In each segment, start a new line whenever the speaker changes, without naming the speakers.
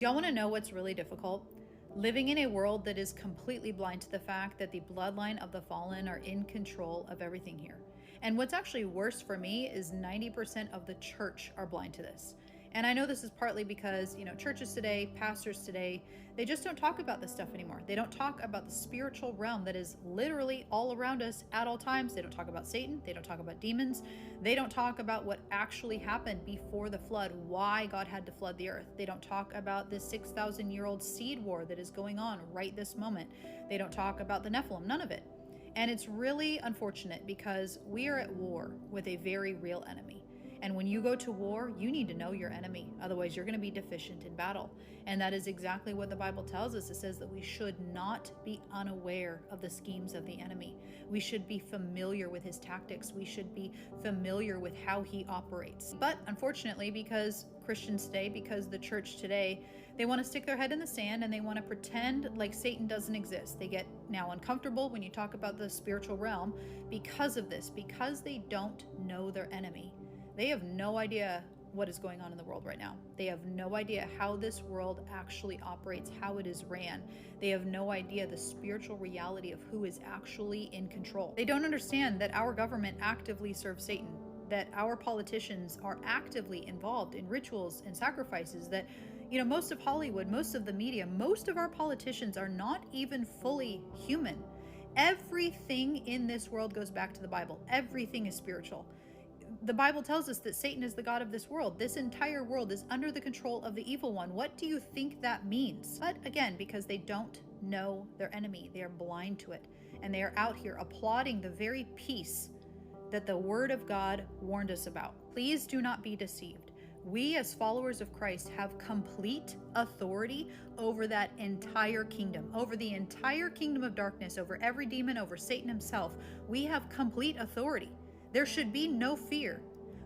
Y'all want to know what's really difficult? Living in a world that is completely blind to the fact that the bloodline of the fallen are in control of everything here. And what's actually worse for me is 90% of the church are blind to this. And I know this is partly because, churches today, pastors today, they just don't talk about this stuff anymore. They don't talk about the spiritual realm that is literally all around us at all times. They don't talk about Satan. They don't talk about demons. They don't talk about what actually happened before the flood, why God had to flood the earth. They don't talk about this 6,000-year-old seed war that is going on right this moment. They don't talk about the Nephilim, none of it. And it's really unfortunate because we are at war with a very real enemy. And when you go to war, you need to know your enemy. Otherwise, you're going to be deficient in battle. And that is exactly what the Bible tells us. It says that we should not be unaware of the schemes of the enemy. We should be familiar with his tactics. We should be familiar with how he operates. But unfortunately, because Christians today, because the church today, they want to stick their head in the sand and they want to pretend like Satan doesn't exist. They get now uncomfortable when you talk about the spiritual realm because of this, because they don't know their enemy. They have no idea what is going on in the world right now. They have no idea how this world actually operates, how it is ran. They have no idea the spiritual reality of who is actually in control. They don't understand that our government actively serves Satan, that our politicians are actively involved in rituals and sacrifices, that most of Hollywood, most of the media, most of our politicians are not even fully human. Everything in this world goes back to the Bible. Everything is spiritual. The Bible tells us that Satan is the god of this world. This entire world is under the control of the evil one. What do you think that means? But again, because they don't know their enemy, they are blind to it. And they are out here applauding the very peace that the Word of God warned us about. Please do not be deceived. We as followers of Christ have complete authority over that entire kingdom, over the entire kingdom of darkness, over every demon, over Satan himself. We have complete authority. There should be no fear.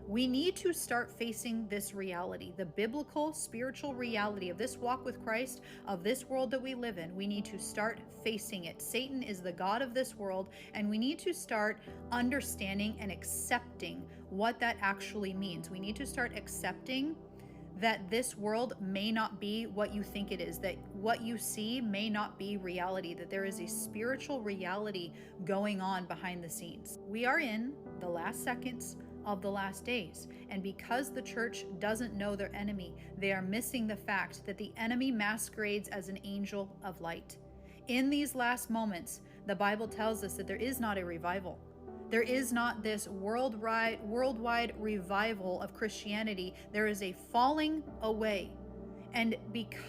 We need to start facing this reality, the biblical, spiritual reality of this walk with Christ, of this world that we live in. We need to start facing it. Satan is the god of this world, and we need to start understanding and accepting what that actually means. We need to start accepting that this world may not be what you think it is, that what you see may not be reality, that there is a spiritual reality going on behind the scenes. We are in the last seconds of the last days, and because the church doesn't know their enemy, they are missing the fact that the enemy masquerades as an angel of light. In these last moments, the Bible tells us that there is not a revival. There is not this worldwide revival of Christianity. There is a falling away. And because